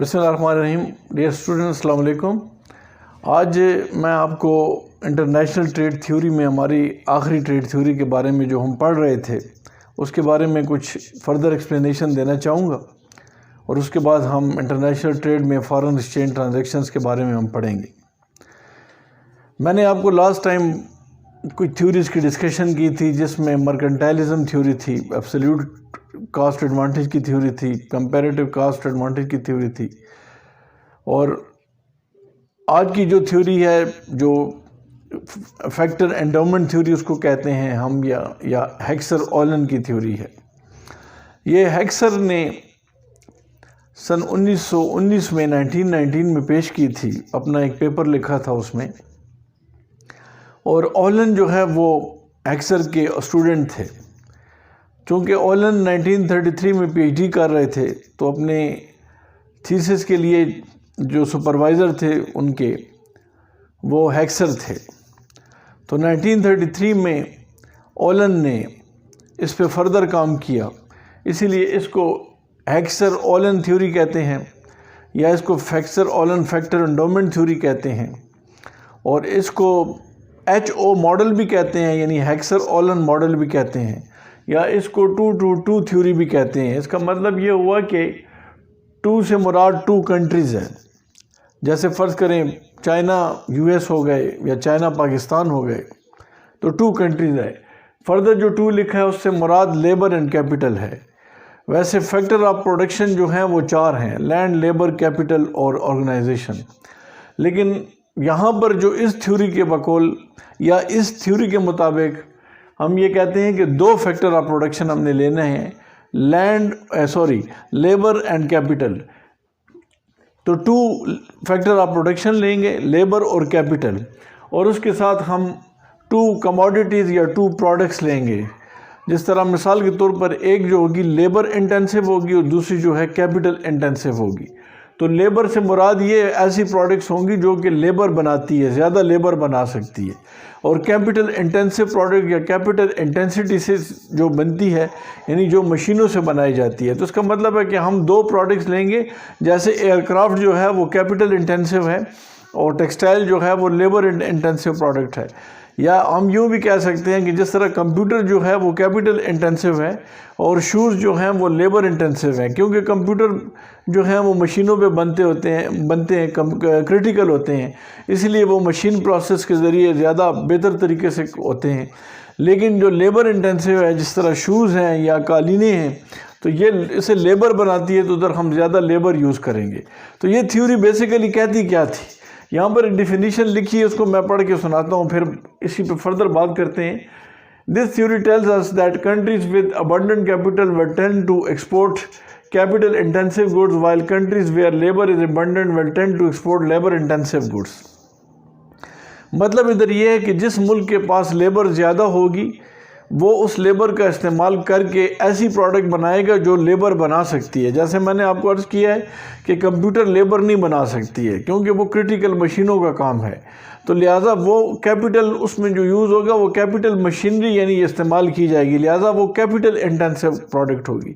बिस्मिल्लाहिर्रहमानिर्रहीम। Dear students, अस्सलाम वालेकुम। आज मैं आपको इंटरनेशनल ट्रेड थ्योरी में हमारी आखिरी ट्रेड थ्योरी के बारे में जो हम पढ़ रहे थे उसके बारे में कुछ फर्दर एक्सप्लेनेशन देना चाहूँगा और उसके बाद हम इंटरनेशनल ट्रेड में फ़ॉरेन एक्सचेंज ट्रांजैक्शंस के बारे में हम पढ़ेंगे। मैंने आपको लास्ट टाइम कुछ थ्योरीज़ की डिस्कशन की थी जिसमें मर्केंटाइलिज्म थ्योरी थी, एब्सोल्यूट कास्ट एडवांटेज की थ्योरी थी, कंपैरेटिव कास्ट एडवांटेज की थ्योरी थी, और आज की जो थ्योरी है जो फैक्टर एंडोमेंट थ्योरी उसको कहते हैं हम, या हेक्सर ऑलन की थ्योरी है। ये हेक्सर ने सन 1919 में 1919 में पेश की थी, अपना एक पेपर लिखा था उसमें, और ऑलन जो है वो हेक्सर के स्टूडेंट थे। चूँकि ऑलन 1933 में पीएचडी कर रहे थे तो अपने थीसिस के लिए जो सुपरवाइज़र थे उनके वो हेक्सर थे। तो 1933 में ऑलन ने इस पे फर्दर काम किया, इसीलिए इसको हेक्सर ऑलन थ्योरी कहते हैं या इसको हेक्सर ऑलन फैक्टर एंडोमेंट थ्योरी कहते हैं, और इसको HO मॉडल भी कहते हैं, यानी हेक्सर ऑलन मॉडल भी कहते हैं, या इसको 2-2-2 थ्योरी भी कहते हैं। इसका मतलब ये हुआ कि 2 से मुराद 2 कंट्रीज़ है। जैसे फ़र्ज़ करें चाइना US हो गए या चाइना पाकिस्तान हो गए तो 2 कंट्रीज़ है। फर्दर जो 2 लिखा है उससे मुराद लेबर एंड कैपिटल है। वैसे फैक्टर ऑफ प्रोडक्शन जो हैं वो 4 हैं, लैंड, लेबर, कैपिटल और ऑर्गेनाइजेशन। लेकिन यहाँ पर जो इस थ्योरी के बकौल या इस थ्योरी के मुताबिक हम ये कहते हैं कि 2 फैक्टर ऑफ प्रोडक्शन हमने लेने हैं, लेबर एंड कैपिटल। तो 2 फैक्टर ऑफ प्रोडक्शन लेंगे, लेबर और कैपिटल, और उसके साथ हम 2 कमोडिटीज़ या 2 प्रोडक्ट्स लेंगे। जिस तरह मिसाल के तौर पर एक जो होगी लेबर इंटेंसिव होगी और दूसरी जो है कैपिटल इंटेंसिव होगी। तो लेबर से मुराद ये ऐसी प्रोडक्ट्स होंगी जो कि लेबर बनाती है, ज़्यादा लेबर बना सकती है, और कैपिटल इंटेंसिव प्रोडक्ट या कैपिटल इंटेंसिटी से जो बनती है यानी जो मशीनों से बनाई जाती है। तो इसका मतलब है कि हम 2 प्रोडक्ट्स लेंगे, जैसे एयरक्राफ्ट जो है वो कैपिटल इंटेंसिव है और टेक्सटाइल जो है वो लेबर इंटेंसिव प्रोडक्ट है। या हम यूँ भी कह सकते हैं कि जिस तरह कंप्यूटर जो है वो कैपिटल इंटेंसिव है और शूज़ जो हैं वो लेबर इंटेंसिव हैं, क्योंकि कंप्यूटर जो हैं वो मशीनों पे बनते हैं क्रिटिकल होते हैं, इसलिए वो मशीन प्रोसेस के ज़रिए ज़्यादा बेहतर तरीके से होते हैं। लेकिन जो लेबर इंटेंसिव है, जिस तरह शूज़ हैं या कालीनें हैं, तो ये इसे लेबर बनाती है, तो उधर हम ज़्यादा लेबर यूज़ करेंगे। तो ये थ्योरी बेसिकली कहती क्या थी, यहाँ पर एक डिफिनीशन लिखी है, उसको मैं पढ़ के सुनाता हूँ, फिर इसी पे फर्दर बात करते हैं। This theory tells us that countries with abundant capital will tend to export capital intensive goods, while countries where labour is abundant will tend to export labour intensive goods. मतलब इधर ये है कि जिस मुल्क के पास लेबर ज़्यादा होगी वो उस लेबर का इस्तेमाल करके ऐसी प्रोडक्ट बनाएगा जो लेबर बना सकती है। जैसे मैंने आपको अर्ज़ किया है कि कंप्यूटर लेबर नहीं बना सकती है क्योंकि वो क्रिटिकल मशीनों का काम है, तो लिहाजा वो कैपिटल उसमें जो यूज़ होगा वो कैपिटल मशीनरी यानी इस्तेमाल की जाएगी, लिहाजा वो कैपिटल इंटेंसिव प्रोडक्ट होगी।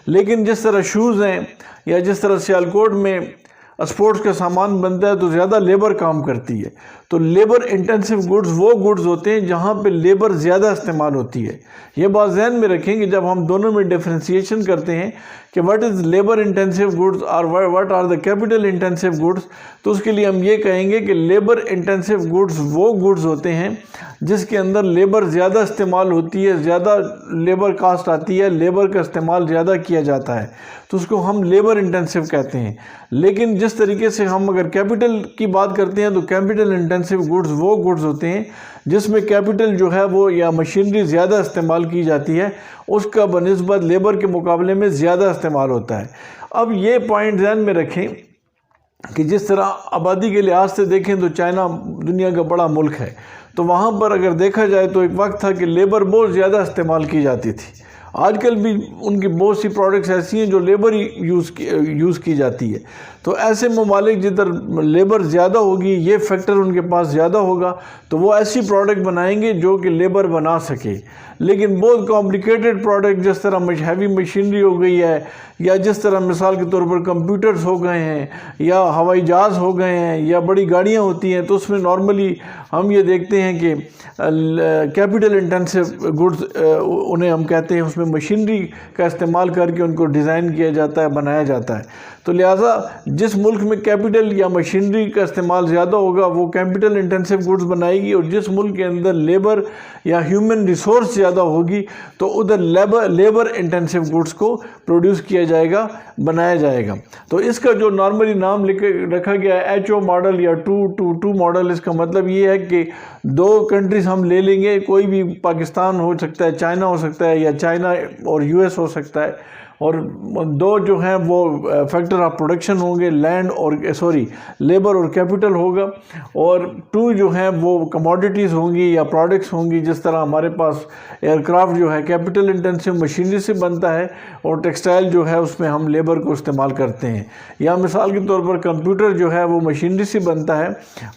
लेकिन जिस तरह शूज़ हैं या जिस तरह सियालकोट में स्पोर्ट्स का सामान बनता है तो ज़्यादा लेबर काम करती है। तो लेबर इंटेंसिव गुड्स वो गुड्स होते हैं जहाँ पे लेबर ज़्यादा इस्तेमाल होती है। ये बात ध्यान में रखें कि जब हम दोनों में डिफ्रेंशिएशन करते हैं कि what is labour intensive goods और what are the capital intensive goods, तो उसके लिए हम ये कहेंगे कि लेबर इंटेंसिव गुड्स वो गुड्स होते हैं जिसके अंदर लेबर ज़्यादा इस्तेमाल होती है, ज़्यादा लेबर कास्ट आती है, लेबर का इस्तेमाल ज़्यादा किया जाता है, तो उसको हम लेबर इंटेंसिव कहते हैं। लेकिन जिस तरीके से हम अगर कैपिटल की बात करते हैं तो कैपिटल इंटेंसिव गुड्स वो गुड्स होते हैं जिसमें कैपिटल जो है वो या मशीनरी ज़्यादा इस्तेमाल की जाती है, उसका बनिस्बत लेबर के मुकाबले में ज़्यादा इस्तेमाल होता है। अब ये पॉइंट ध्यान में रखें कि जिस तरह आबादी के लिहाज से देखें तो चाइना दुनिया का बड़ा मुल्क है, तो वहाँ पर अगर देखा जाए तो एक वक्त था कि लेबर बहुत ज़्यादा इस्तेमाल की जाती थी। आजकल भी उनकी बहुत सी प्रोडक्ट्स ऐसी हैं जो लेबर ही यूज़ की जाती है। तो ऐसे ममालिक जिधर लेबर ज़्यादा होगी, ये फैक्टर उनके पास ज़्यादा होगा, तो वो ऐसी प्रोडक्ट बनाएंगे जो कि लेबर बना सके। लेकिन बहुत कॉम्प्लिकेटेड प्रोडक्ट जिस तरह हैवी मशीनरी हो गई है, या जिस तरह मिसाल के तौर पर कंप्यूटर्स हो गए हैं, या हवाई जहाज़ हो गए हैं, या बड़ी गाड़ियाँ होती हैं, तो उसमें नॉर्मली हम ये देखते हैं कि कैपिटल इंटेंसिव गुड्स उन्हें हम कहते हैं, उसमें मशीनरी का इस्तेमाल करके उनको डिज़ाइन किया जाता है, बनाया जाता है। तो लिहाजा जिस मुल्क में कैपिटल या मशीनरी का इस्तेमाल ज़्यादा होगा वो कैपिटल इंटेंसिव गुड्स बनाएगी, और जिस मुल्क के अंदर लेबर या ह्यूमन रिसोर्स ज़्यादा होगी तो उधर लेबर इंटेंसिव गुड्स को प्रोड्यूस किया जाएगा, बनाया जाएगा। तो इसका जो नॉर्मली नाम रखा गया है HO मॉडल या 2-2-2 मॉडल, इसका मतलब ये है कि दो कंट्रीज़ हम ले लेंगे, कोई भी पाकिस्तान हो सकता है, चाइना हो सकता है, या चाइना और US हो सकता है, और दो जो हैं वो फैक्टर ऑफ प्रोडक्शन होंगे, लेबर और कैपिटल होगा, और 2 जो हैं वो कमोडिटीज़ होंगी या प्रोडक्ट्स होंगी। जिस तरह हमारे पास एयरक्राफ्ट जो है कैपिटल इंटेंसिव मशीनरी से बनता है, और टेक्सटाइल जो है उसमें हम लेबर को इस्तेमाल करते हैं, या मिसाल के तौर पर कंप्यूटर जो है वो मशीनरी से बनता है,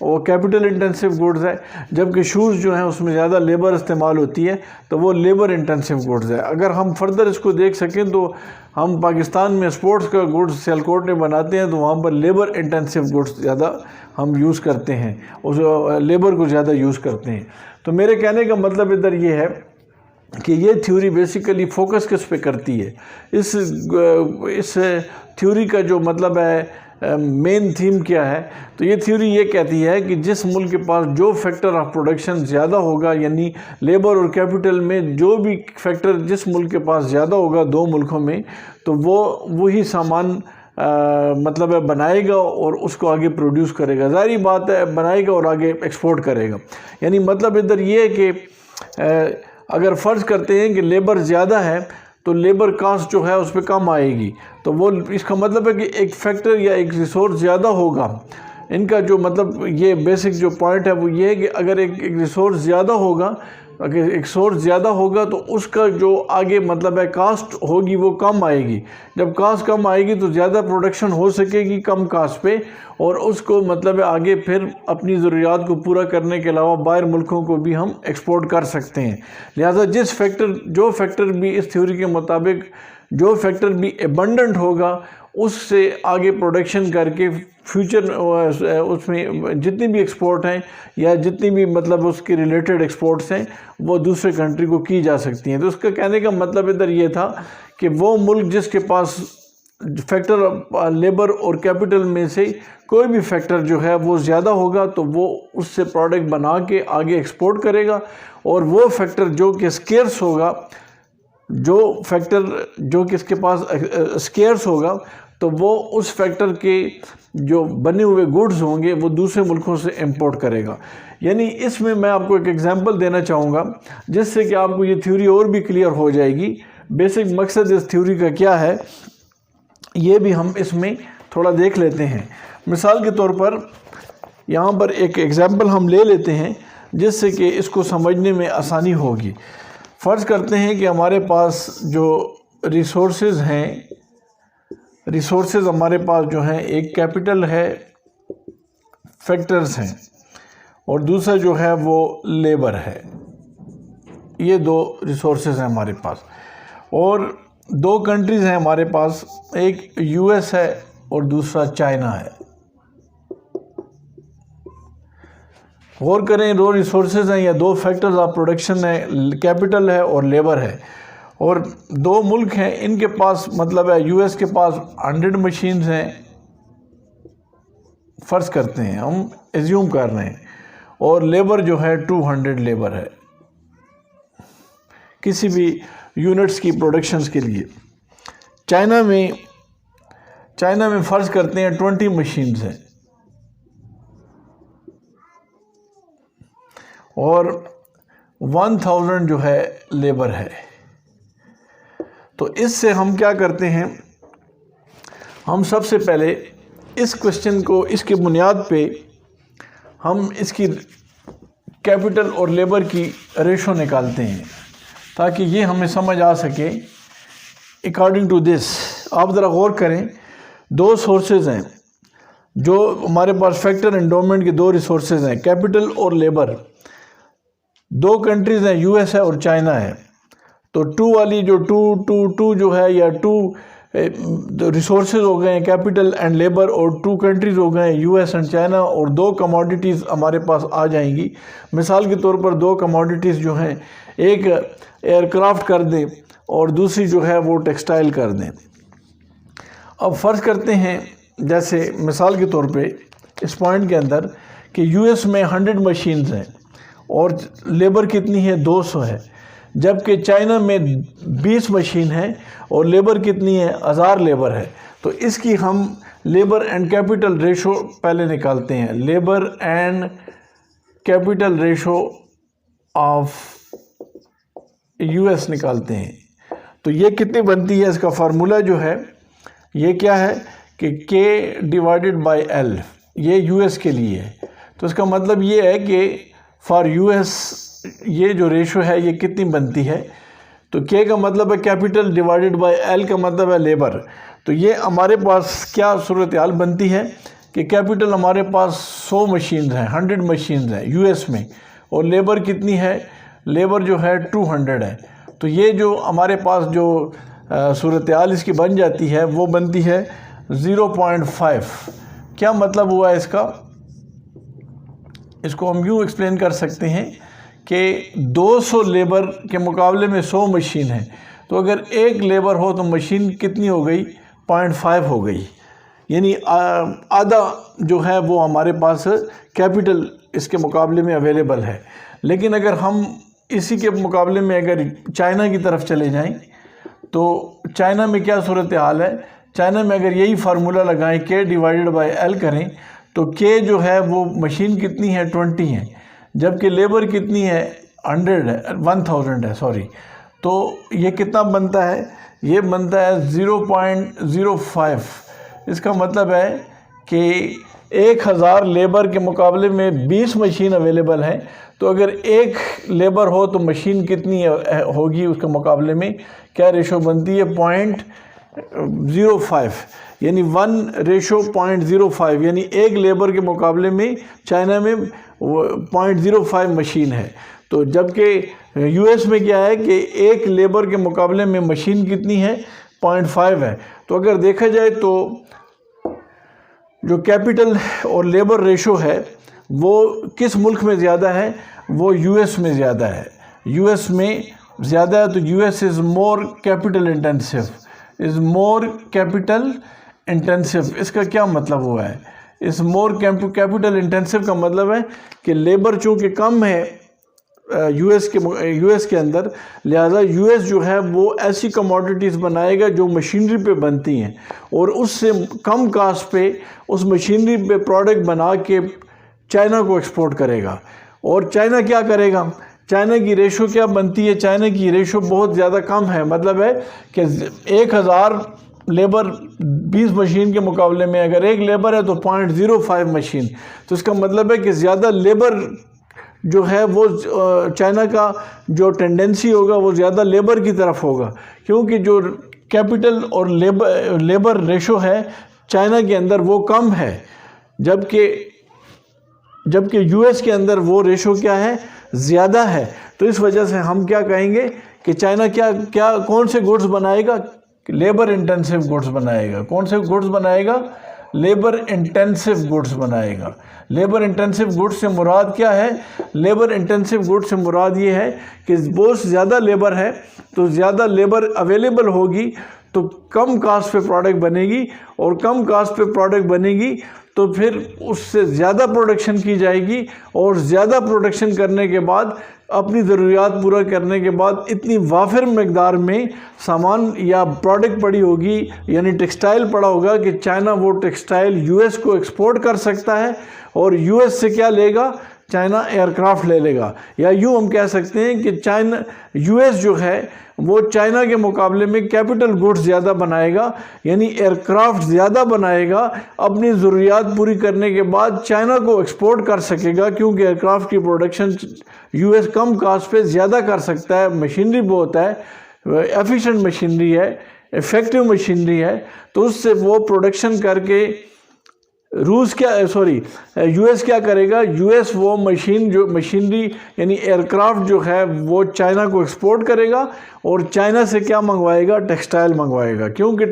वो कैपिटल इंटेंसिव गुड्स है, जबकि शूज़ जो हैं उसमें ज़्यादा लेबर इस्तेमाल होती है, तो वो लेबर इंटेंसिव गुड्स है। अगर हम फर्दर इसको देख सकें तो हम पाकिस्तान में स्पोर्ट्स का गुड्स सियालकोट में बनाते हैं, तो वहाँ पर लेबर इंटेंसिव गुड्स ज़्यादा हम यूज़ करते हैं, उस लेबर को ज़्यादा यूज़ करते हैं। तो मेरे कहने का मतलब इधर ये है कि ये थ्योरी बेसिकली फोकस किस पे करती है। इस थ्योरी का जो मतलब है मेन थीम क्या है, तो ये थ्योरी ये कहती है कि जिस मुल्क के पास जो फैक्टर ऑफ प्रोडक्शन ज़्यादा होगा, यानी लेबर और कैपिटल में जो भी फैक्टर जिस मुल्क के पास ज़्यादा होगा दो मुल्कों में, तो वो वही सामान मतलब है बनाएगा और उसको आगे प्रोड्यूस करेगा। ज़ाहिर बात है बनाएगा और आगे एक्सपोर्ट करेगा। यानी मतलब इधर ये है कि अगर फ़र्ज़ करते हैं कि लेबर ज़्यादा है तो लेबर कास्ट जो है उस पर कम आएगी, तो वो इसका मतलब है कि एक फैक्टर या एक रिसोर्स ज़्यादा होगा। इनका जो मतलब ये बेसिक जो पॉइंट है वो ये है कि अगर एक रिसोर्स ज़्यादा होगा, अगर एक सोर्स ज़्यादा होगा तो उसका जो आगे मतलब है कास्ट होगी वो कम आएगी। जब कास्ट कम आएगी तो ज़्यादा प्रोडक्शन हो सकेगी कम कास्ट पे, और उसको मतलब है आगे फिर अपनी ज़रूरियात को पूरा करने के अलावा बाहर मुल्कों को भी हम एक्सपोर्ट कर सकते हैं। लिहाजा जो फैक्टर भी इस थ्योरी के मुताबिक जो फैक्टर भी एबंडेंट होगा उससे आगे प्रोडक्शन करके फ्यूचर उसमें जितनी भी एक्सपोर्ट हैं या जितनी भी मतलब उसके रिलेटेड एक्सपोर्ट्स हैं वो दूसरे कंट्री को की जा सकती हैं। तो उसका कहने का मतलब इधर ये था कि वो मुल्क जिसके पास फैक्टर लेबर और कैपिटल में से कोई भी फैक्टर जो है वो ज़्यादा होगा तो वो उससे प्रोडक्ट बना के आगे एक्सपोर्ट करेगा, और वो फैक्टर जो कि स्केर्स होगा, जो फैक्टर जो कि इसके पास स्केर्स होगा, तो वो उस फैक्टर के जो बने हुए गुड्स होंगे वो दूसरे मुल्कों से इंपोर्ट करेगा। यानी इसमें मैं आपको एक एग्जांपल देना चाहूँगा जिससे कि आपको ये थ्योरी और भी क्लियर हो जाएगी। बेसिक मकसद इस थ्योरी का क्या है ये भी हम इसमें थोड़ा देख लेते हैं। मिसाल के तौर पर यहाँ पर एक एग्जांपल हम ले लेते हैं जिससे कि इसको समझने में आसानी होगी। फ़र्ज़ करते हैं कि हमारे पास जो रिसोर्सेज हैं, रिसोर्सेज हमारे पास जो हैं एक कैपिटल है, फैक्टर्स हैं, और दूसरा जो है वो लेबर है। ये दो रिसोर्सेज हैं हमारे पास, और दो कंट्रीज़ हैं हमारे पास, एक US है और दूसरा चाइना है। गौर करें दो रिसोर्सेज हैं या दो फैक्टर्स ऑफ प्रोडक्शन है, कैपिटल है और लेबर है, और दो मुल्क हैं इनके पास मतलब है US के पास 100 मशीन्स हैं, फ़र्ज़ करते हैं हम एज्यूम कर रहे हैं, और लेबर जो है 200 लेबर है किसी भी यूनिट्स की प्रोडक्शंस के लिए। चाइना में फ़र्ज़ करते हैं 20 मशीन्स हैं और 1000 जो है लेबर है। तो इससे हम क्या करते हैं, हम सबसे पहले इस क्वेश्चन को इसकी बुनियाद पे हम इसकी कैपिटल और लेबर की रेशो निकालते हैं। ताकि ये हमें समझ आ सके। अकॉर्डिंग टू दिस आप ज़रा गौर करें, दो सोर्सेज हैं जो हमारे पास फैक्टर एंडोमेंट के, दो रिसोर्सेज हैं, कैपिटल और लेबर। दो कंट्रीज़ हैं, यूएस है और चाइना है। तो टू वाली जो टू जो है, या टू रिसोर्सेज हो गए हैं, कैपिटल एंड लेबर, और टू कंट्रीज़ हो गए हैं, यूएस एंड चाइना, और दो कमोडिटीज़ हमारे पास आ जाएंगी। मिसाल के तौर पर दो कमोडिटीज़ जो हैं, एक एयरक्राफ्ट कर दें और दूसरी जो है वो टेक्सटाइल कर दें। अब फ़र्ज़ करते हैं, जैसे मिसाल के तौर पे इस पॉइंट के अंदर कि यूएस में 100 मशीन्स हैं और लेबर कितनी है, 200 है, जबकि चाइना में 20 मशीन है और लेबर कितनी है, 1000 लेबर है। तो इसकी हम लेबर एंड कैपिटल रेशो पहले निकालते हैं। Labour and capital ratio of US निकालते हैं। तो ये कितनी बनती है, इसका फार्मूला जो है ये क्या है कि K डिवाइडेड बाय L, ये यूएस के लिए है। तो इसका मतलब ये है कि फॉर यूएस ये जो रेशो है ये कितनी बनती है, तो K का मतलब है कैपिटल डिवाइडेड बाय L का मतलब है लेबर। तो ये हमारे पास क्या सूरत हाल बनती है कि कैपिटल हमारे पास 100 मशीन हैं, 100 मशीन हैं यूएस में, और लेबर कितनी है, लेबर जो है 200 है। तो ये जो हमारे पास जो सूरत हाल इसकी बन जाती है वो बनती है 0.5। क्या मतलब हुआ इसका, इसको हम यूँ एक्सप्लेन कर सकते हैं कि 200 लेबर के मुकाबले में 100 मशीन है। तो अगर एक लेबर हो तो मशीन कितनी हो गई, 0.5 हो गई, यानी आधा जो है वो हमारे पास कैपिटल इसके मुकाबले में अवेलेबल है। लेकिन अगर हम इसी के मुकाबले में अगर चाइना की तरफ चले जाएं तो चाइना में क्या सूरत हाल है, चाइना में अगर यही फार्मूला लगाएं, K डिवाइडेड बाय L करें, तो K जो है वो मशीन कितनी है, 20 है, जबकि लेबर कितनी है, 1000 है सॉरी। तो ये कितना बनता है, ये बनता है 0.05। इसका मतलब है कि 1000 लेबर के मुकाबले में 20 मशीन अवेलेबल है। तो अगर एक लेबर हो तो मशीन कितनी होगी उसके मुकाबले में, क्या रेशो बनती है, 0.05, यानी 1:0.05, यानी एक लेबर के मुकाबले में चाइना में 0.05 मशीन है। तो जबकि यूएस में क्या है कि एक लेबर के मुकाबले में मशीन कितनी है, 0.5 है। तो अगर देखा जाए तो जो कैपिटल और लेबर रेशो है वो किस मुल्क में ज़्यादा है, वो यूएस में ज़्यादा है। यूएस में ज़्यादा है, तो US is more capital intensive, इसका क्या मतलब हुआ है, इस मोर कैपिटल इंटेंसिव का मतलब है कि लेबर चूँकि कम है यूएस के अंदर, लिहाजा यूएस जो है वो ऐसी कमोडिटीज़ बनाएगा जो मशीनरी पे बनती हैं और उससे कम कास्ट पे उस मशीनरी पे प्रोडक्ट बना के चाइना को एक्सपोर्ट करेगा। और चाइना क्या करेगा, चाइना की रेशो क्या बनती है, चाइना की रेशो बहुत ज़्यादा कम है। मतलब है कि 1000 लेबर 20 मशीन के मुकाबले में अगर एक लेबर है तो 0.05 मशीन। तो इसका मतलब है कि ज़्यादा लेबर जो है वो चाइना का जो टेंडेंसी होगा वो ज़्यादा लेबर की तरफ होगा, क्योंकि जो कैपिटल और लेबर रेशो है चाइना के अंदर वो कम है, जबकि यूएस के अंदर वो रेशो क्या है, ज़्यादा है। तो इस वजह से हम क्या कहेंगे कि चाइना कौन से गुड्स बनाएगा, लेबर इंटेंसिव गुड्स बनाएगा। कौन से गुड्स बनाएगा, लेबर इंटेंसिव गुड्स बनाएगा। लेबर इंटेंसिव गुड्स से मुराद क्या है, लेबर इंटेंसिव गुड्स से मुराद ये है कि बहुत ज़्यादा लेबर है तो ज़्यादा लेबर अवेलेबल होगी तो कम कास्ट पे प्रोडक्ट बनेगी, और कम कास्ट पे प्रोडक्ट बनेगी तो फिर उससे ज़्यादा प्रोडक्शन की जाएगी, और ज़्यादा प्रोडक्शन करने के बाद अपनी ज़रूरियात पूरा करने के बाद इतनी वाफिर मकदार में सामान या प्रोडक्ट पड़ी होगी, यानी टेक्सटाइल पड़ा होगा कि चाइना वो टेक्सटाइल यूएस को एक्सपोर्ट कर सकता है, और यूएस से क्या लेगा, चाइना एयरक्राफ्ट ले लेगा, या यूँ हम कह सकते हैं कि यूएस जो है वो चाइना के मुकाबले में कैपिटल गुड्स ज़्यादा बनाएगा, यानी एयरक्राफ्ट ज़्यादा बनाएगा। अपनी ज़रूरियात पूरी करने के बाद चाइना को एक्सपोर्ट कर सकेगा, क्योंकि एयरक्राफ्ट की प्रोडक्शन यूएस कम कास्ट पे ज़्यादा कर सकता है। मशीनरी बहुत है, एफिशिएंट मशीनरी है, इफ़ेक्टिव मशीनरी है, तो उससे वो प्रोडक्शन करके यूएस क्या करेगा, यूएस वो मशीनरी यानी एयरक्राफ्ट जो है वो चाइना को एक्सपोर्ट करेगा, और चाइना से क्या मंगवाएगा, टेक्सटाइल मंगवाएगा, क्योंकि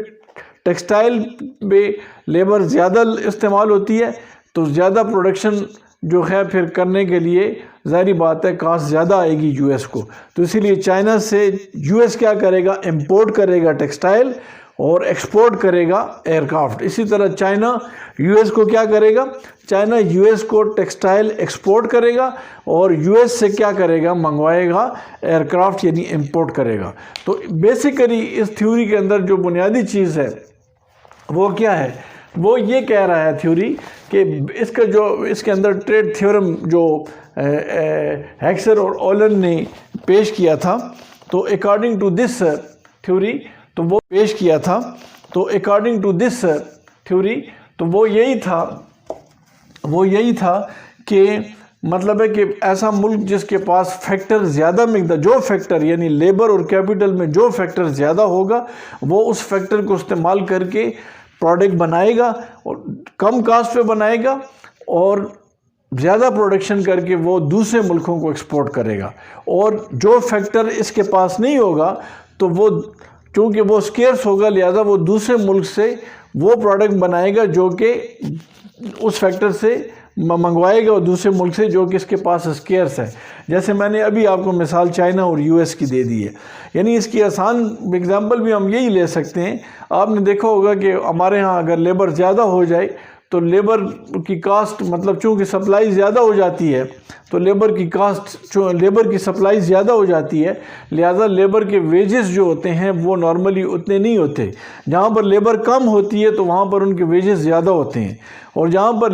टेक्सटाइल में लेबर ज़्यादा इस्तेमाल होती है, तो ज़्यादा प्रोडक्शन जो है फिर करने के लिए ज़ाहिर बात है कास्ट ज़्यादा आएगी यूएस को। तो इसीलिए चाइना से यूएस क्या करेगा, इंपोर्ट करेगा टेक्सटाइल और एक्सपोर्ट करेगा एयरक्राफ्ट। इसी तरह चाइना यूएस को क्या करेगा, चाइना यूएस को टेक्सटाइल एक्सपोर्ट करेगा और यूएस से क्या करेगा, मंगवाएगा एयरक्राफ्ट, यानी इंपोर्ट करेगा। तो बेसिकली इस थ्योरी के अंदर जो बुनियादी चीज़ है वो क्या है, वो ये कह रहा है थ्योरी कि इसके अंदर ट्रेड थ्योरम जो हेक्सर और ओलन ने पेश किया था, तो अकॉर्डिंग टू दिस थ्योरी तो वो पेश किया था, तो अकॉर्डिंग टू दिस थ्योरी तो वो यही था कि मतलब है कि ऐसा मुल्क जिसके पास फैक्टर ज़्यादा मिकदार, जो फैक्टर यानी लेबर और कैपिटल में जो फैक्टर ज़्यादा होगा वो उस फैक्टर को इस्तेमाल करके प्रोडक्ट बनाएगा और कम कास्ट पे बनाएगा और ज़्यादा प्रोडक्शन करके वो दूसरे मुल्कों को एक्सपोर्ट करेगा। और जो फैक्टर इसके पास नहीं होगा तो वो चूँकि वो स्केर्स होगा, लिहाजा वो दूसरे मुल्क से वो प्रोडक्ट बनाएगा जो कि उस फैक्टर से मंगवाएगा और दूसरे मुल्क से जो कि इसके पास स्केर्स है। जैसे मैंने अभी आपको मिसाल चाइना और यूएस की दे दी है, यानी इसकी आसान एग्जांपल भी हम यही ले सकते हैं। आपने देखा होगा कि हमारे यहाँ अगर लेबर ज़्यादा हो जाए तो लेबर की कास्ट मतलब चूँकि सप्लाई ज़्यादा हो जाती है तो लेबर की सप्लाई ज़्यादा हो जाती है, लिहाजा लेबर के वेजेस जो होते हैं वो नॉर्मली उतने नहीं होते। जहाँ पर लेबर कम होती है तो वहाँ पर उनके वेजेस ज़्यादा होते हैं, और जहाँ पर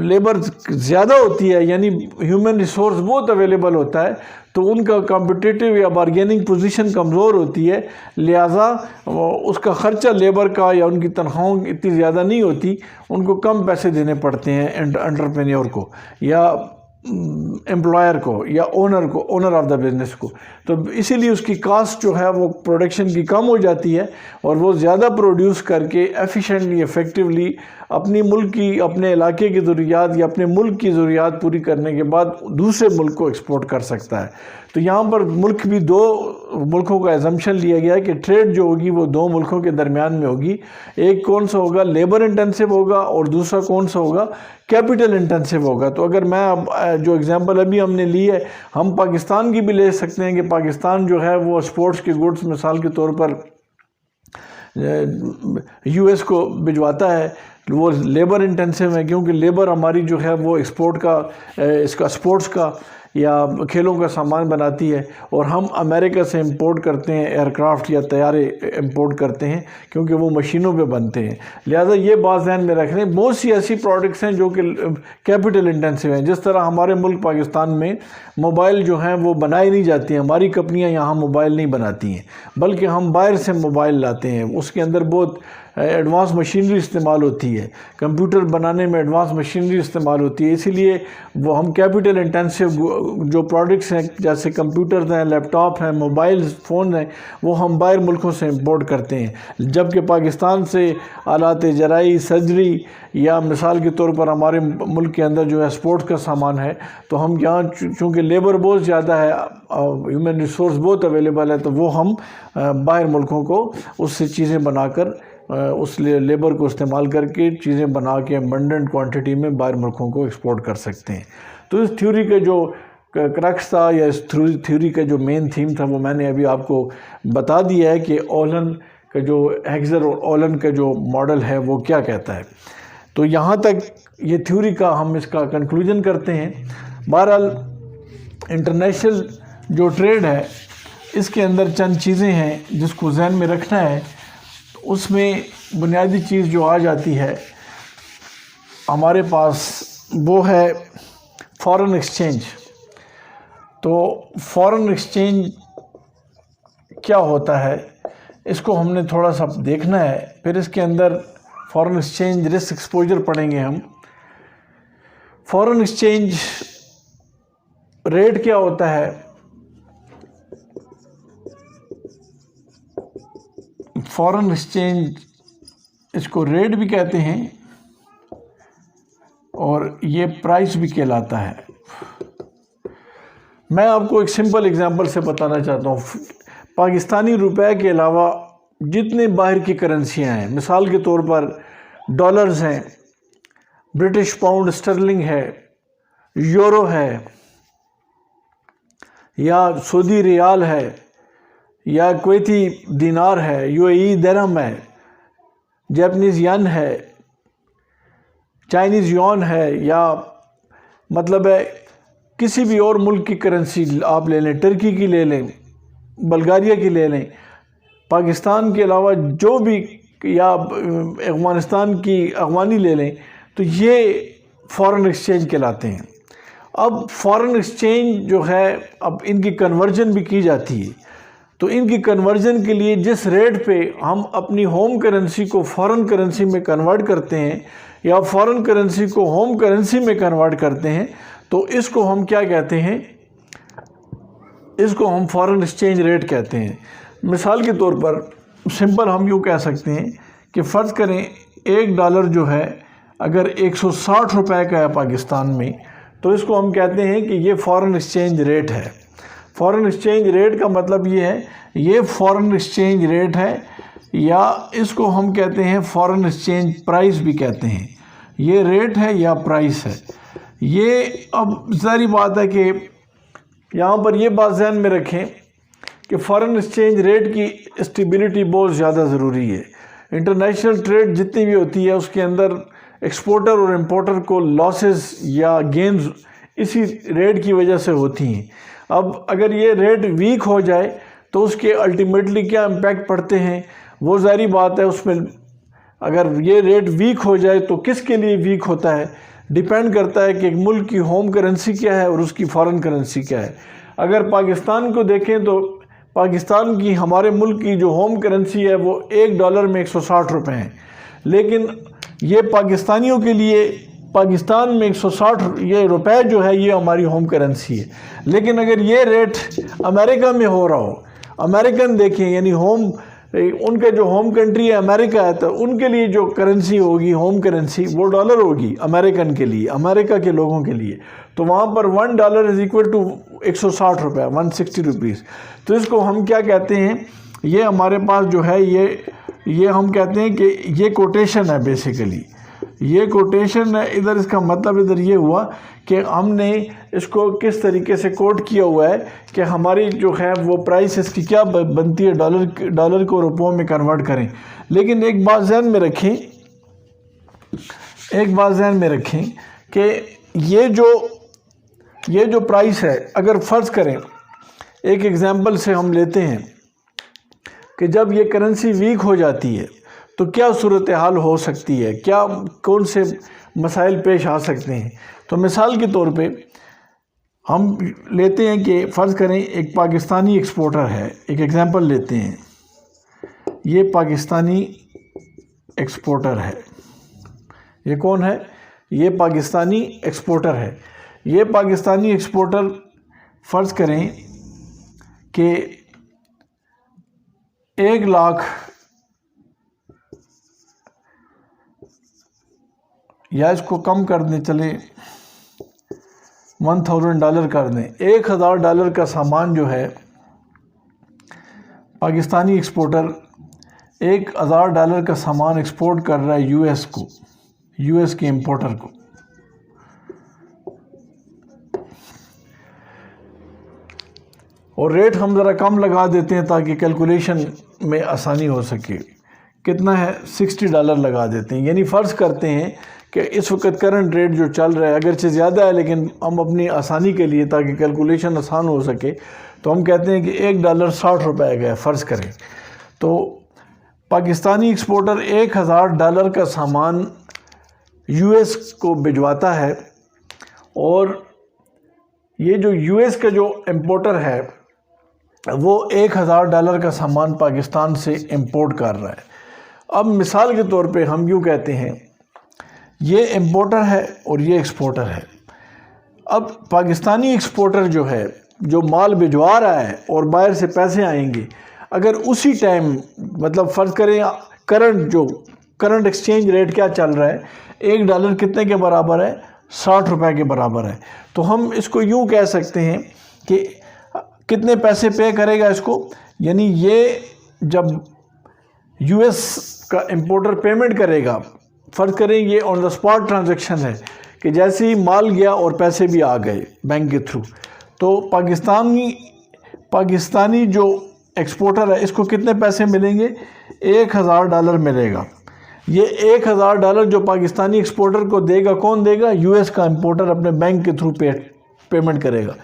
लेबर ज़्यादा होती है यानी ह्यूमन रिसोर्स बहुत अवेलेबल होता है, तो उनका कॉम्पिटिटिव या बार्गेनिंग पोजीशन कमज़ोर होती है, लिहाजा उसका ख़र्चा लेबर का या उनकी तनख्वाहों इतनी ज़्यादा नहीं होती, उनको कम पैसे देने पड़ते हैं एंटरप्रेन्योर को या एम्प्लॉयर को या ओनर ऑफ द बिज़नेस को। तो इसीलिए उसकी कास्ट जो है वो प्रोडक्शन की कम हो जाती है और वो ज़्यादा प्रोड्यूस करके एफिशिएंटली इफ़ेक्टिवली अपने इलाके की ज़रूरियात या अपने मुल्क की ज़रूरियात पूरी करने के बाद दूसरे मुल्क को एक्सपोर्ट कर सकता है। तो यहाँ पर मुल्क भी दो मुल्कों का एजम्पशन लिया गया है कि ट्रेड जो होगी वो दो मुल्कों के दरमियान में होगी। एक कौन सा होगा, लेबर इंटेंसिव होगा, और दूसरा कौन सा होगा, कैपिटल इंटेंसिव होगा। तो अगर मैं अब जो एग्जांपल अभी हमने ली है, हम पाकिस्तान की भी ले सकते हैं कि पाकिस्तान जो है वो एक्सपोर्ट्स के गुड्स मिसाल के तौर पर यूएस को भिजवाता है, वो लेबर इंटेंसिव है क्योंकि लेबर हमारी जो है वो स्पोर्ट्स का या खेलों का सामान बनाती है, और हम अमेरिका से इंपोर्ट करते हैं एयरक्राफ्ट या तैयारे इंपोर्ट करते हैं क्योंकि वो मशीनों पे बनते हैं। लिहाजा ये बात ध्यान में रख लें। बहुत सी ऐसी प्रोडक्ट्स हैं जो कि कैपिटल इंटेंसिव हैं, जिस तरह हमारे मुल्क पाकिस्तान में मोबाइल जो हैं वो बनाई नहीं जाती हैं, हमारी कंपनियां यहाँ मोबाइल नहीं बनाती हैं, बल्कि हम बाहर से मोबाइल लाते हैं। उसके अंदर बहुत एडवांस मशीनरी इस्तेमाल होती है, कंप्यूटर बनाने में एडवांस मशीनरी इस्तेमाल होती है, इसीलिए वो हम कैपिटल इंटेंसिव जो प्रोडक्ट्स हैं जैसे कंप्यूटर्स हैं, लैपटॉप हैं, मोबाइल फ़ोन हैं, वो हम बाहर मुल्कों से इंपोर्ट करते हैं। जबकि पाकिस्तान से आलात जराई, सर्जरी या मिसाल के तौर पर हमारे मुल्क के अंदर जो है स्पोर्ट्स का सामान है, तो हम यहाँ चूँकि लेबर बहुत ज़्यादा है, ह्यूमन रिसोर्स बहुत अवेलेबल है, तो वो हम बाहर मुल्कों को उससे चीज़ें बनाकर उस लेबर को इस्तेमाल करके चीज़ें बना के अबंडेंट क्वांटिटी में बाहर मुल्कों को एक्सपोर्ट कर सकते हैं। तो इस थ्योरी के जो क्रक्स था या इस थ्योरी का जो मेन थीम था वो मैंने अभी आपको बता दिया है कि ओलन का जो हेक्सर और ओलन का जो मॉडल है वो क्या कहता है। तो यहाँ तक ये थ्योरी का हम इसका कंक्लूजन करते हैं। बहरहाल इंटरनेशनल जो ट्रेड है इसके अंदर चंद चीज़ें हैं जिसको जहन में रखना है। उसमें बुनियादी चीज़ जो आ जाती है, हमारे पास वो है फॉरेन एक्सचेंज। तो फॉरेन एक्सचेंज क्या होता है, इसको हमने थोड़ा सा देखना है। फिर इसके अंदर फॉरेन एक्सचेंज रिस्क एक्सपोजर पढ़ेंगे हम। फॉरेन एक्सचेंज रेट क्या होता है, फॉरेन एक्सचेंज इसको रेट भी कहते हैं और ये प्राइस भी कहलाता है। मैं आपको एक सिंपल एग्जांपल से बताना चाहता हूँ। पाकिस्तानी रुपए के अलावा जितने बाहर की करेंसियाँ हैं, मिसाल के तौर पर डॉलर्स हैं, ब्रिटिश पाउंड स्टर्लिंग है, यूरो है, या सऊदी रियाल है, या कुवैती दिनार है, यूएई दिरहम है, जापानीज़ येन है, चाइनीज़ युआन है, या मतलब है किसी भी और मुल्क की करेंसी आप ले लें, टर्की की ले लें, बल्गारिया की ले लें, पाकिस्तान के अलावा जो भी, या अफ़गानिस्तान की अफ़गानी ले लें, तो ये फॉरेन एक्सचेंज कहलाते हैं। अब फॉरेन एक्सचेंज जो है, अब इनकी कन्वर्जन भी की जाती है। तो इनकी कन्वर्जन के लिए जिस रेट पे हम अपनी होम करेंसी को फॉरेन करेंसी में कन्वर्ट करते हैं या फॉरेन करेंसी को होम करेंसी में कन्वर्ट करते हैं, तो इसको हम क्या कहते हैं, इसको हम फॉरेन एक्सचेंज रेट कहते हैं। मिसाल के तौर पर सिंपल हम यूँ कह सकते हैं कि फ़र्ज़ करें $1 जो है अगर 160 रुपए का है पाकिस्तान में, तो इसको हम कहते हैं कि ये फॉरेन एक्सचेंज रेट है। फॉरेन एक्सचेंज रेट का मतलब ये है, ये फॉरेन एक्सचेंज रेट है, या इसको हम कहते हैं फॉरेन एक्सचेंज प्राइस भी कहते हैं। ये रेट है या प्राइस है। ये अब सारी बात है कि यहाँ पर ये बात ध्यान में रखें कि फॉरेन एक्सचेंज रेट की स्टेबिलिटी बहुत ज़्यादा ज़रूरी है। इंटरनेशनल ट्रेड जितनी भी होती है उसके अंदर एक्सपोर्टर और इम्पोर्टर को लॉसेस या गेन्स इसी रेट की वजह से होती हैं। अब अगर ये रेट वीक हो जाए तो उसके अल्टीमेटली क्या इम्पैक्ट पड़ते हैं, वो ज़ाहिर बात है। उसमें अगर ये रेट वीक हो जाए तो किसके लिए वीक होता है, डिपेंड करता है कि एक मुल्क की होम करेंसी क्या है और उसकी फॉरेन करेंसी क्या है। अगर पाकिस्तान को देखें तो पाकिस्तान की, हमारे मुल्क की जो होम करेंसी है वो $1 में 160 रुपये है, लेकिन ये पाकिस्तानियों के लिए पाकिस्तान में 160 ये रुपए जो है ये हमारी होम करेंसी है। लेकिन अगर ये रेट अमेरिका में हो रहा हो, अमेरिकन देखें यानी होम, उनका जो होम कंट्री है अमेरिका है, तो उनके लिए जो करेंसी होगी होम करेंसी वो डॉलर होगी अमेरिकन के लिए, अमेरिका के लोगों के लिए। तो वहाँ पर $1 इज इक्वल टू 160 रुपये, 160 रुपीज़। तो इसको हम क्या कहते हैं, ये हमारे पास जो है ये हम कहते हैं कि ये कोटेशन है बेसिकली, ये कोटेशन है। इधर इसका मतलब इधर ये हुआ कि हमने इसको किस तरीके से कोट किया हुआ है कि हमारी जो है वो प्राइस इसकी क्या बनती है, डॉलर को रुपयों में कन्वर्ट करें। लेकिन एक बात ध्यान में रखें कि ये जो प्राइस है, अगर फ़र्ज़ करें एक एग्ज़ाम्पल से हम लेते हैं कि जब ये करेंसी वीक हो जाती है तो क्या सूरत हाल हो सकती है, क्या कौन से मसाइल पेश आ सकते हैं। तो मिसाल के तौर पे हम लेते हैं कि फ़र्ज़ करें एक पाकिस्तानी एक्सपोर्टर है, एक एग्ज़ाम्पल लेते हैं, ये पाकिस्तानी एक्सपोर्टर है। ये कौन है, ये पाकिस्तानी एक्सपोर्टर है। ये पाकिस्तानी एक्सपोर्टर फ़र्ज़ करें कि 1 लाख या इसको कम कर दें, चले $1000 कर दें, $1000 का सामान जो है पाकिस्तानी एक्सपोर्टर $1000 का सामान एक्सपोर्ट कर रहा है यूएस को, यूएस के इंपोर्टर को। और रेट हम ज़रा कम लगा देते हैं ताकि कैलकुलेशन में आसानी हो सके। कितना है, $60 लगा देते हैं। यानी फ़र्ज़ करते हैं कि इस वक्त करंट रेट जो चल रहा है अगरचे ज़्यादा है, लेकिन हम अपनी आसानी के लिए ताकि कैलकुलेशन आसान हो सके तो हम कहते हैं कि $1 60 रुपये का है फ़र्ज़ करें। तो पाकिस्तानी एक्सपोर्टर $1000 का सामान यूएस को भिजवाता है और ये जो यूएस का जो इम्पोर्टर है वो $1000 का सामान पाकिस्तान से इंपोर्ट कर रहा है। अब मिसाल के तौर पे हम यूँ कहते हैं ये इम्पोर्टर है और ये एक्सपोर्टर है। अब पाकिस्तानी एक्सपोर्टर जो है, जो माल भिजवा रहा है और बाहर से पैसे आएंगे, अगर उसी टाइम मतलब फ़र्ज़ करें करंट एक्सचेंज रेट क्या चल रहा है, $1 कितने के बराबर है, 60 रुपए के बराबर है। तो हम इसको यूँ कह सकते हैं कि कितने पैसे पे करेगा इसको, यानी ये जब यूएस का इंपोर्टर पेमेंट करेगा, फ़र्ज़ करें ये ऑन द स्पॉट ट्रांजैक्शन है कि जैसे ही माल गया और पैसे भी आ गए बैंक के थ्रू, तो पाकिस्तानी जो एक्सपोर्टर है इसको कितने पैसे मिलेंगे, $1000 मिलेगा। ये $1000 जो पाकिस्तानी एक्सपोर्टर को देगा, कौन देगा, यूएस का इंपोर्टर अपने बैंक के थ्रू पेमेंट करेगा।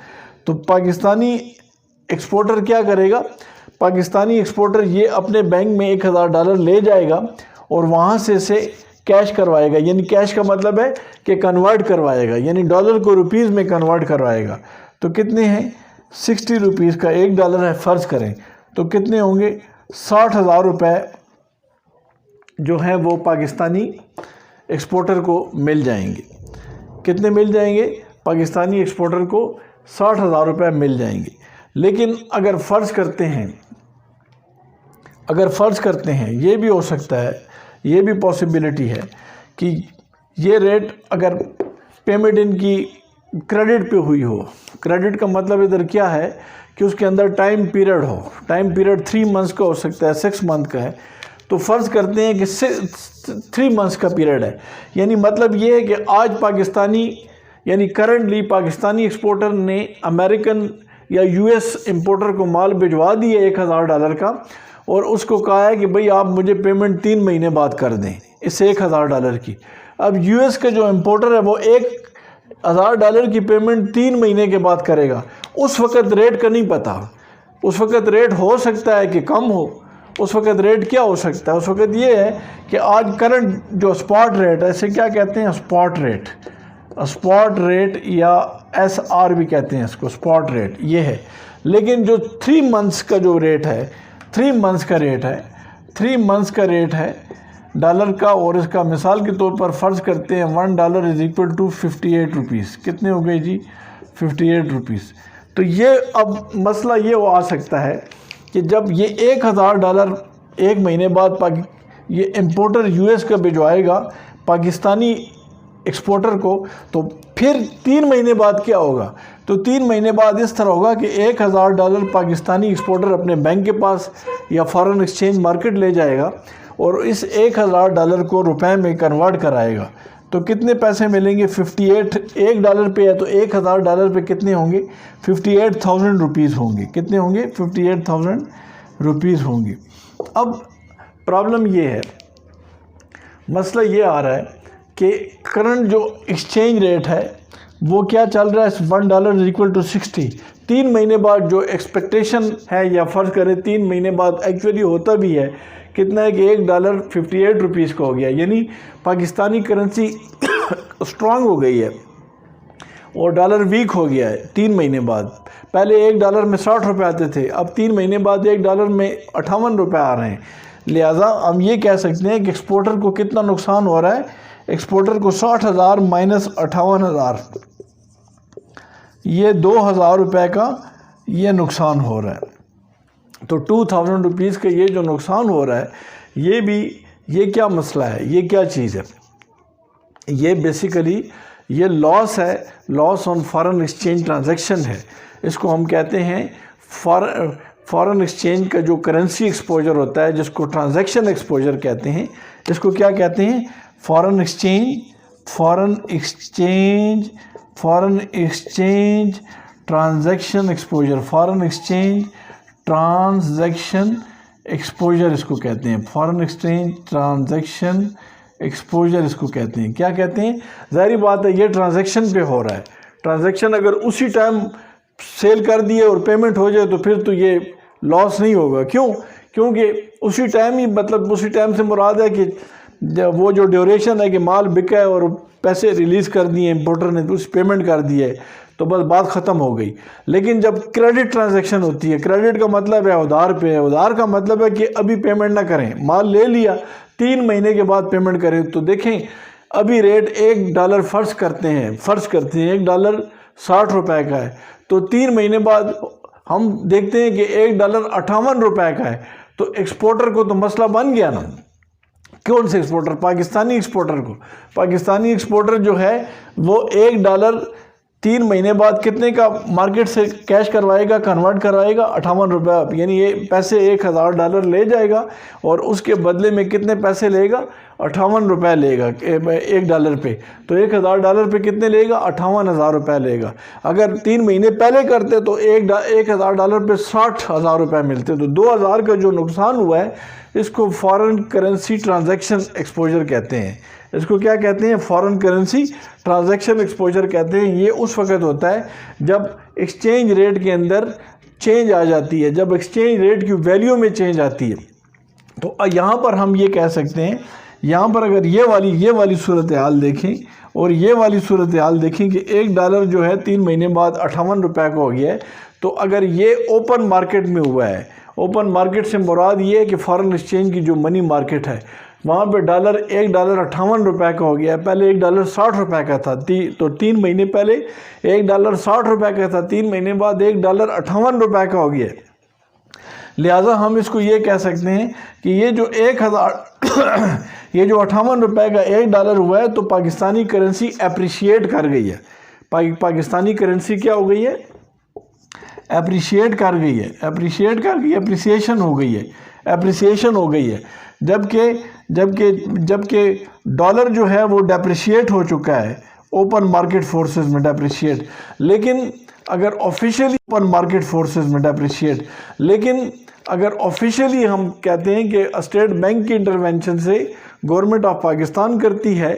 तो पाकिस्तानी एक्सपोर्टर क्या करेगा, पाकिस्तानी एक्सपोर्टर ये अपने बैंक में $1000 ले जाएगा और वहाँ से कैश करवाएगा, यानी कैश का मतलब है कि कन्वर्ट करवाएगा, यानी डॉलर को रुपीज़ में कन्वर्ट करवाएगा। तो कितने हैं, 60 रुपीज़ का $1 है, फ़र्ज़ करें तो कितने होंगे, 60,000 रुपये जो हैं वो पाकिस्तानी एक्सपोर्टर को मिल जाएंगे। कितने मिल जाएंगे, पाकिस्तानी एक्सपोर्टर को 60,000 रुपये मिल जाएंगे। लेकिन अगर फ़र्ज़ करते हैं ये भी हो सकता है, ये भी पॉसिबिलिटी है कि ये रेट अगर पेमेंट इनकी क्रेडिट पे हुई हो, क्रेडिट का मतलब इधर क्या है कि उसके अंदर टाइम पीरियड हो, टाइम पीरियड 3 मंथ्स का हो सकता है, 6 मंथ का है, तो फ़र्ज़ करते हैं कि 3 मंथ्स का पीरियड है। यानी मतलब ये है कि आज यानी करंटली पाकिस्तानी एक्सपोर्टर ने अमेरिकन या यूएस इंपोर्टर को माल भिजवा दिया $1000 का और उसको कहा है कि भाई आप मुझे पेमेंट 3 महीने बाद कर दें इस $1000 की। अब यूएस का जो इंपोर्टर है वो $1000 की पेमेंट 3 महीने के बाद करेगा। उस वक़्त रेट का नहीं पता, उस वक़्त रेट हो सकता है कि कम हो, उस वक़्त रेट क्या हो सकता है, उस वक़्त ये है कि आज करंट जो स्पॉट रेट है, इसे क्या कहते हैं, स्पॉट रेट या SR भी कहते हैं इसको, स्पॉट रेट ये है। लेकिन जो 3 मंथ्स का जो रेट है, 3 मंथ्स का रेट है डॉलर का, और इसका मिसाल के तौर पर फ़र्ज़ करते हैं $1 = 58 रुपीज़। कितने हो गए जी, 58 रुपीज़। तो ये अब मसला ये आ सकता है कि जब ये $1000 1 महीने बाद ये इंपोर्टर यूएस का भिजवाएगा पाकिस्तानी एक्सपोर्टर को, तो फिर 3 महीने बाद क्या होगा, तो 3 महीने बाद इस तरह होगा कि $1000 पाकिस्तानी एक्सपोर्टर अपने बैंक के पास या फॉरेन एक्सचेंज मार्केट ले जाएगा और इस $1000 को रुपए में कन्वर्ट कराएगा। तो कितने पैसे मिलेंगे, 58, $1 पे है तो $1000 पे कितने होंगे, 58,000 रुपीज़ होंगे। कितने होंगे, 58,000 रुपीज़ होंगे। अब प्रॉब्लम ये है, मसला ये आ रहा है कि करंट जो एक्सचेंज रेट है वो क्या चल रहा है, $1 = 60। 3 महीने बाद जो एक्सपेक्टेशन है, या फ़र्ज़ करें 3 महीने बाद एक्चुअली होता भी है, कितना है कि $1 58 रुपीज़ का हो गया, यानी पाकिस्तानी करेंसी स्ट्रांग हो गई है और डॉलर वीक हो गया है 3 महीने बाद। पहले $1 में 60 रुपये आते थे, अब 3 महीने बाद $1 में 58 रुपये आ रहे हैं। लिहाजा हम ये कह सकते हैं कि एक्सपोर्टर को कितना नुकसान हो रहा है, एक्सपोर्टर को 60,000 माइनस 58,000, ये 2,000 रुपये का ये नुकसान हो रहा है। तो 2,000 रुपीज़ का ये जो नुकसान हो रहा है, ये क्या मसला है, ये क्या चीज़ है, ये बेसिकली ये लॉस है, loss on foreign exchange transaction है। इसको हम कहते हैं फॉरेन एक्सचेंज का जो करेंसी एक्सपोजर होता है, जिसको ट्रांजैक्शन एक्सपोजर कहते हैं, इसको क्या कहते हैं, foreign exchange transaction exposure, foreign exchange transaction exposure इसको कहते हैं, फॉरेन एक्सचेंज ट्रांजैक्शन एक्सपोजर इसको कहते हैं। क्या कहते हैं, ज़ाहिर बात है ये ट्रांजैक्शन पे हो रहा है। ट्रांजैक्शन अगर उसी टाइम सेल कर दिए और पेमेंट हो जाए तो फिर तो ये लॉस नहीं होगा। क्योंकि उसी टाइम ही, मतलब उसी टाइम से मुराद है कि वो जो ड्यूरेशन है कि माल बिका है और पैसे रिलीज़ कर दिए इम्पोर्टर ने, कुछ पेमेंट कर दिया है, तो बस बात ख़त्म हो गई। लेकिन जब क्रेडिट ट्रांजैक्शन होती है, क्रेडिट का मतलब है उधार पे है, उधार का मतलब है कि अभी पेमेंट ना करें, माल ले लिया 3 महीने के बाद पेमेंट करें। तो देखें अभी रेट $1 फ़र्ज करते हैं $1 60 रुपए का है, तो 3 महीने बाद हम देखते हैं कि $1 58 का है, तो एक्सपोर्टर को तो मसला बन गया ना। कौन से एक्सपोर्टर? पाकिस्तानी एक्सपोर्टर को। पाकिस्तानी एक्सपोर्टर जो है वो $1 3 महीने बाद कितने का मार्केट से कैश करवाएगा, कन्वर्ट करवाएगा? 58 रुपये, यानी ये पैसे $1000 ले जाएगा और उसके बदले में कितने पैसे लेगा? 58 रुपये लेगा $1 पे। तो $1000 पे कितने लेगा? 58,000 रुपये लेगा। अगर 3 महीने पहले करते तो $1000 पे 60,000 रुपये मिलते। तो 2000 का जो नुकसान हुआ है, इसको फॉरेन करेंसी ट्रांजैक्शन एक्सपोजर कहते हैं। इसको क्या कहते हैं? फॉरेन करेंसी ट्रांजैक्शन एक्सपोजर कहते हैं। ये उस वक्त होता है जब एक्सचेंज रेट के अंदर चेंज आ जाती है, जब एक्सचेंज रेट की वैल्यू में चेंज आती है। तो यहाँ पर हम ये कह सकते हैं, यहाँ पर अगर ये वाली सूरत हाल देखें और ये वाली सूरत हाल देखें कि $1 जो है 3 महीने बाद 58 रुपये का हो गया है। तो अगर ये ओपन मार्केट में हुआ है, ओपन मार्केट से मुराद ये है कि फॉरेन एक्सचेंज की जो मनी मार्केट है, वहाँ पे $1 58 रुपये का हो गया है। पहले $1 60 रुपये का था, तो 3 महीने पहले $1 60 रुपये का था, 3 महीने बाद $1 58 रुपये का हो गया है। लिहाजा हम इसको ये कह सकते हैं कि ये जो 1000 ये जो 58 रुपये का $1 हुआ है, तो पाकिस्तानी करेंसी अप्रिशिएट कर गई है। पाकिस्तानी करेंसी क्या हो गई है? अप्रिशिएट कर गई है, अप्रिसिएशन हो गई है। जबकि डॉलर जो है वो डेप्रिशिएट हो चुका है ओपन मार्केट फोर्सेस में, डेप्रिशिएट। लेकिन अगर ऑफिशियली ओपन मार्केट फोर्सेस में डेप्रिशिएट, लेकिन अगर ऑफिशियली हम कहते हैं कि स्टेट बैंक की इंटरवेंशन से गवर्नमेंट ऑफ पाकिस्तान करती है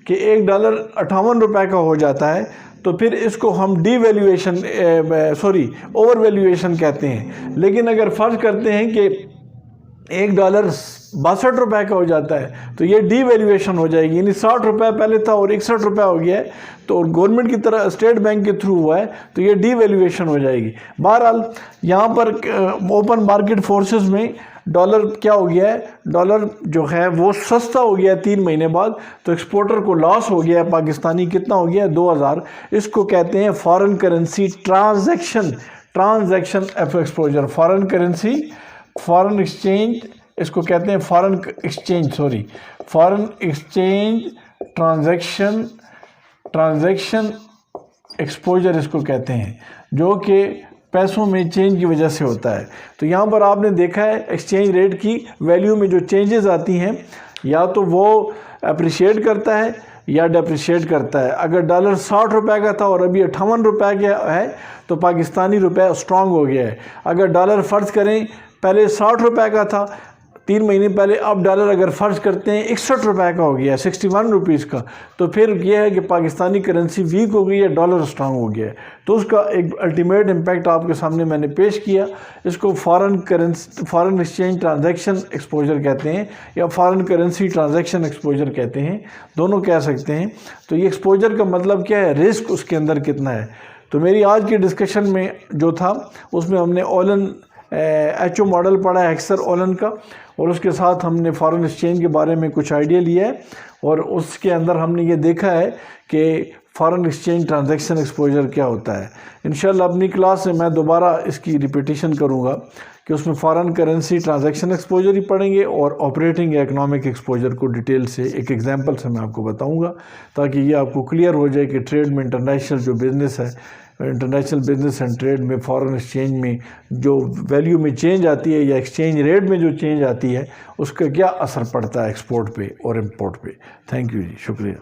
कि $1 58 रुपये का हो जाता है, तो फिर इसको हम ओवर वैल्यूएशन कहते हैं। लेकिन अगर फ़र्ज करते हैं कि $1 62 रुपये का हो जाता है, तो ये डीवैल्यूएशन हो जाएगी, यानी 60 रुपये पहले था और 61 रुपये हो गया है, तो गवर्नमेंट की तरह स्टेट बैंक के थ्रू हुआ है, तो ये डीवैल्यूएशन हो जाएगी। बहरहाल यहाँ पर ओपन मार्केट फोर्सेस में डॉलर क्या हो गया है? डॉलर जो है वो सस्ता हो गया 3 महीने बाद, तो एक्सपोर्टर को लॉस हो गया है पाकिस्तानी। कितना हो गया? 2000। इसको कहते हैं foreign currency transaction exposure. Foreign exchange, इसको कहते हैं फॉरेन एक्सचेंज ट्रांजैक्शन एक्सपोजर इसको कहते हैं, जो कि पैसों में चेंज की वजह से होता है। तो यहाँ पर आपने देखा है एक्सचेंज रेट की वैल्यू में जो चेंजेस आती हैं, या तो वो अप्रिशिएट करता है या डेप्रिशिएट करता है। अगर $1 60 रुपये का था और अभी 58 रुपये का है, तो पाकिस्तानी रुपये स्ट्रॉन्ग हो गया है। अगर डॉलर फ़र्ज करें पहले 60 रुपये का था 3 महीने पहले, अब डॉलर अगर फ़र्ज करते हैं 61 रुपये का हो गया, 61 रुपीज़ का, तो फिर यह है कि पाकिस्तानी करेंसी वीक हो गई है, डॉलर स्ट्रांग हो गया है। तो उसका एक अल्टीमेट इम्पैक्ट आपके सामने मैंने पेश किया। इसको फॉरेन एक्सचेंज ट्रांजैक्शन एक्सपोजर कहते हैं या फॉरेन करेंसी ट्रांजैक्शन एक्सपोजर कहते हैं, दोनों कह सकते हैं। तो ये एक्सपोजर का मतलब क्या है? रिस्क उसके अंदर कितना है। तो मेरी आज की डिस्कशन में जो था उसमें हमने ओलन HO मॉडल पढ़ा है, हेक्सर ओलन का, और उसके साथ हमने फॉरेन एक्सचेंज के बारे में कुछ आइडिया लिया है, और उसके अंदर हमने ये देखा है कि फॉरेन एक्सचेंज ट्रांजैक्शन एक्सपोजर क्या होता है। इंशाल्लाह अपनी क्लास में मैं दोबारा इसकी रिपीटिशन करूँगा कि उसमें फॉरेन करेंसी ट्रांजैक्शन एक्सपोजर ही पढ़ेंगे और ऑपरेटिंग या इकनॉमिक एक्सपोजर को डिटेल से एक एग्जांपल से मैं आपको बताऊंगा, ताकि ये आपको क्लियर हो जाए कि ट्रेड में इंटरनेशनल जो बिज़नेस है, इंटरनेशनल बिजनेस एंड ट्रेड में फॉरेन एक्सचेंज में जो वैल्यू में चेंज आती है या एक्सचेंज रेट में जो चेंज आती है, उसका क्या असर पड़ता है एक्सपोर्ट पे और इंपोर्ट पे। थैंक यू जी, शुक्रिया।